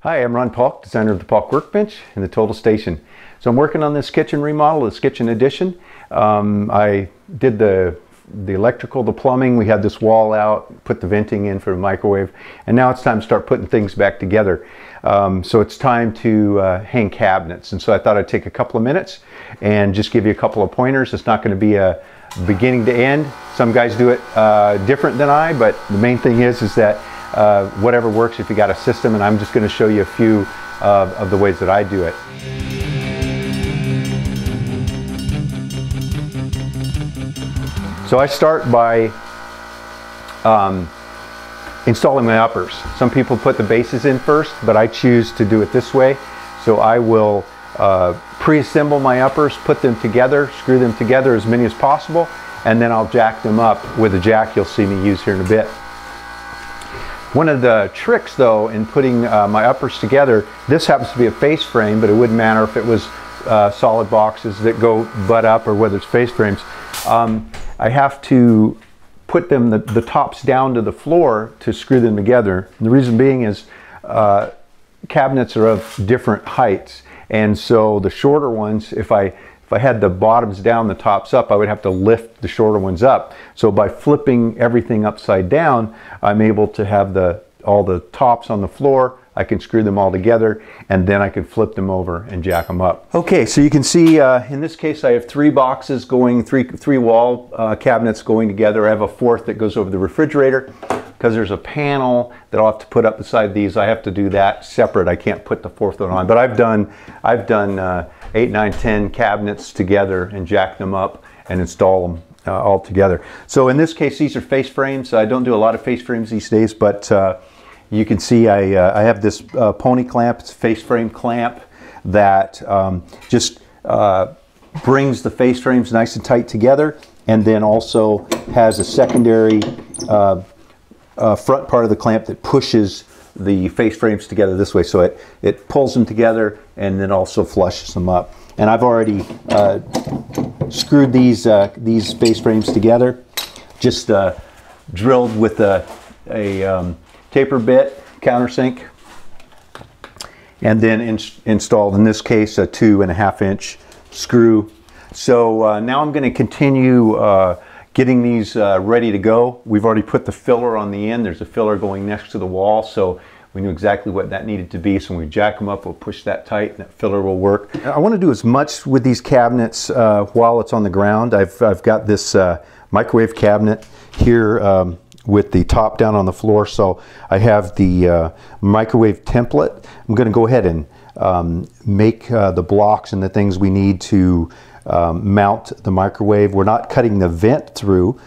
Hi, I'm Ron Paulk, designer of the Paulk Workbench and the Total Station. So I'm working on this kitchen remodel, this kitchen addition. I did the electrical, the plumbing. We had this wall out, put the venting in for the microwave, and now it's time to start putting things back together. So it's time to hang cabinets, and so I thought I'd take a couple of minutes and just give you a couple of pointers. It's not going to be a beginning to end. Some guys do it different than I, but the main thing is that whatever works if you got a system, and I'm just going to show you a few of the ways that I do it. So I start by installing my uppers. Some people put the bases in first, but I choose to do it this way. So I will pre-assemble my uppers, put them together, screw them together as many as possible, and then I'll jack them up with a jack you'll see me use here in a bit. One of the tricks though in putting my uppers together, this happens to be a face frame, but it wouldn't matter if it was solid boxes that go butt up or whether it's face frames. I have to put them the tops down to the floor to screw them together. And the reason being is cabinets are of different heights, and so the shorter ones, if I had the bottoms down, the tops up, I would have to lift the shorter ones up. So by flipping everything upside down, I'm able to have all the tops on the floor. I can screw them all together, and then I can flip them over and jack them up. Okay, so you can see in this case I have three boxes going, three wall cabinets going together. I have a fourth that goes over the refrigerator. Because there's a panel that I'll have to put up beside these, I have to do that separate. I can't put the fourth one on. But I've done 8, 9, 10 cabinets together and jack them up and install them all together. So in this case, these are face frames. I don't do a lot of face frames these days, but you can see I have this pony clamp. It's a face frame clamp that just brings the face frames nice and tight together, and then also has a secondary front part of the clamp that pushes the face frames together this way, so it pulls them together and then also flushes them up. And I've already screwed these face frames together, just drilled with a taper bit countersink, and then installed, in this case, a 2.5 inch screw. So now I'm going to continue getting these ready to go. We've already put the filler on the end. There's a filler going next to the wall, so we knew exactly what that needed to be. So when we jack them up, we'll push that tight and that filler will work. I want to do as much with these cabinets while it's on the ground. I've got this microwave cabinet here with the top down on the floor, so I have the microwave template. I'm going to go ahead and make the blocks and the things we need to mount the microwave. We're not cutting the vent through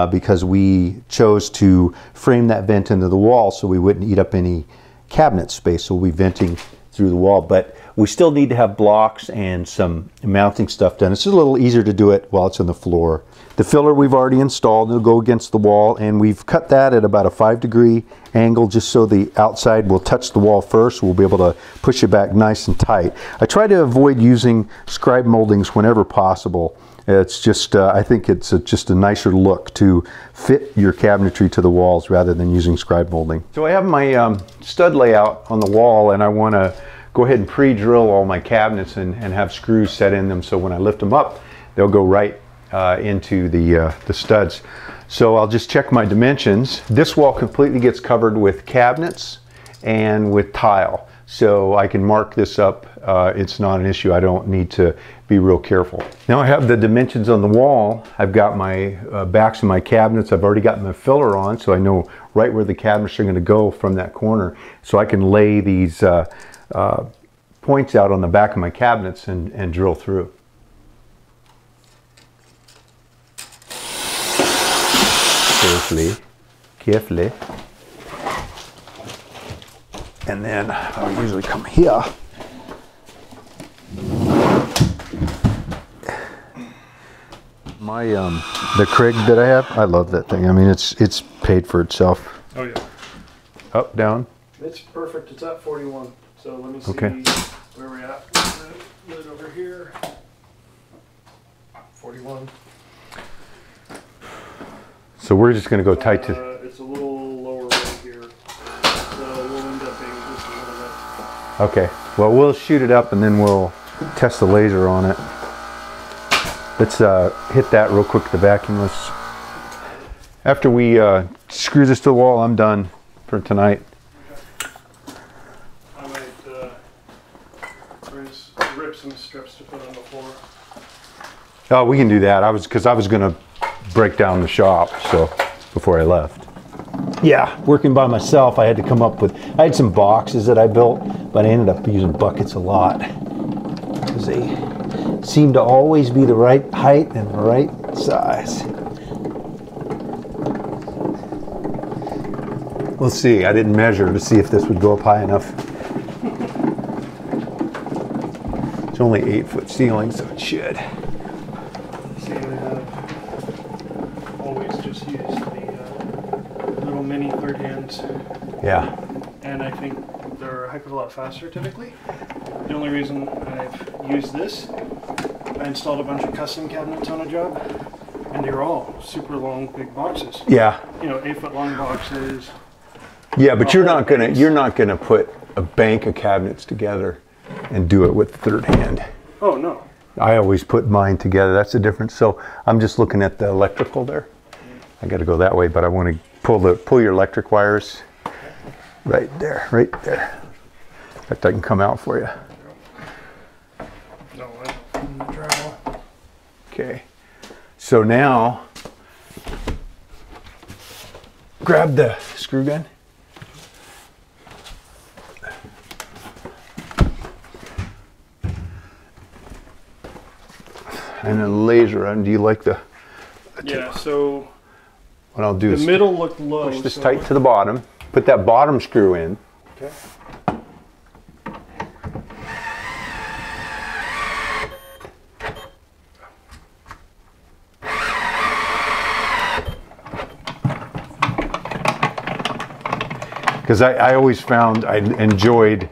because we chose to frame that vent into the wall so we wouldn't eat up any cabinet space, so we'll be venting through the wall. But we still need to have blocks and some mounting stuff done. It's just a little easier to do it while it's on the floor. The filler we've already installed. It'll go against the wall, and we've cut that at about a 5-degree angle just so the outside will touch the wall first. We'll be able to push it back nice and tight. I try to avoid using scribe moldings whenever possible. It's just, I think it's just a nicer look to fit your cabinetry to the walls rather than using scribe molding. So I have my stud layout on the wall, and I want to go ahead and pre-drill all my cabinets and have screws set in them, so when I lift them up, they'll go right into the studs. So I'll just check my dimensions. This wall completely gets covered with cabinets and with tile, so I can mark this up. It's not an issue. I don't need to be real careful. Now I have the dimensions on the wall. I've got my backs of my cabinets. I've already got my filler on, so I know right where the cabinets are going to go from that corner, so I can lay these points out on the back of my cabinets and drill through. Carefully. And then I'll usually come here. My the Kreg that I have, I love that thing. I mean, it's paid for itself. Oh yeah. Up, down. It's perfect. It's at 41. So let me see where we're at. Lid over here. 41. So we're just going to go tight to... It's a little lower right here. So we'll end up being just a little bit Okay, well, we'll shoot it up and then we'll test the laser on it. Let's hit that real quick, the vacuumless. After we screw this to the wall, I'm done for tonight. I might rip some strips to put on the floor. Oh, we can do that. Because I was going to break down the shop, so before I left. Yeah, working by myself, I had to come up with, I had some boxes that I built, but I ended up using buckets a lot because they seem to always be the right height and the right size. We'll see. I didn't measure to see if this would go up high enough. It's only 8-foot ceiling, so it should. See, I have always just used the little mini third hands. Yeah. And I think they're a heck of a lot faster typically. The only reason I've used this, I installed a bunch of custom cabinets on a job, and they were all super long, big boxes. Yeah. You know, 8-foot long boxes. Yeah, but you're not gonna put a bank of cabinets together and do it with third hand. Oh no. I always put mine together. That's the difference. So I'm just looking at the electrical there. I got to go that way, but I want to pull your electric wires right there, right there. In fact, I can come out for you. No, I don't drywall. Okay. So now, grab the screw gun. And a laser. And do you like the? Yeah. So what I'll do the is middle looked low. push this tight to the bottom. Put that bottom screw in. Okay. Because I always found I enjoyed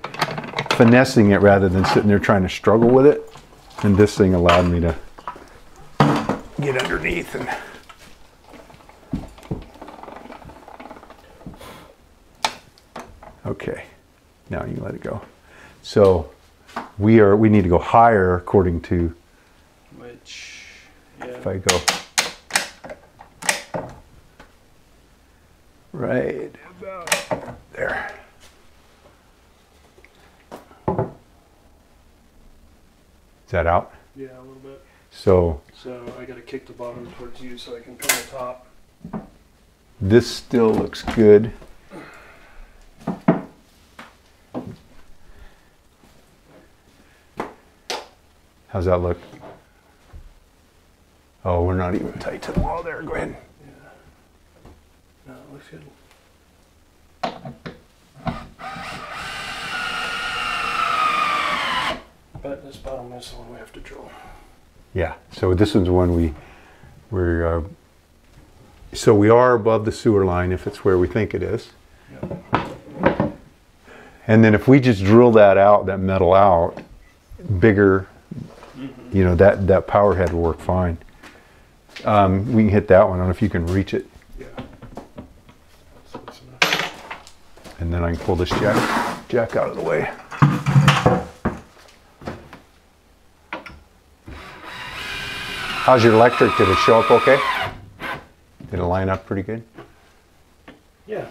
finessing it rather than sitting there trying to struggle with it. And this thing allowed me to get underneath and okay, now you can let it go. So we need to go higher according to Which, yeah. if I go right about there. Is that out? Yeah, a little bit. So I got to kick the bottom towards you so I can pin the top. this still looks good. How's that look? Oh, we're not even tight to the wall there. Go ahead. Yeah. No, it looks good. But this bottom is the one we have to drill. Yeah. So this one's one so we are above the sewer line if it's where we think it is. Yep. And then if we just drill that out, that metal out, bigger, you know, that power head will work fine. We can hit that one. I don't know if you can reach it. Yeah. So that's enough. And then I can pull this jack out of the way. How's your electric? Did it show up okay? Did it line up pretty good? Yeah.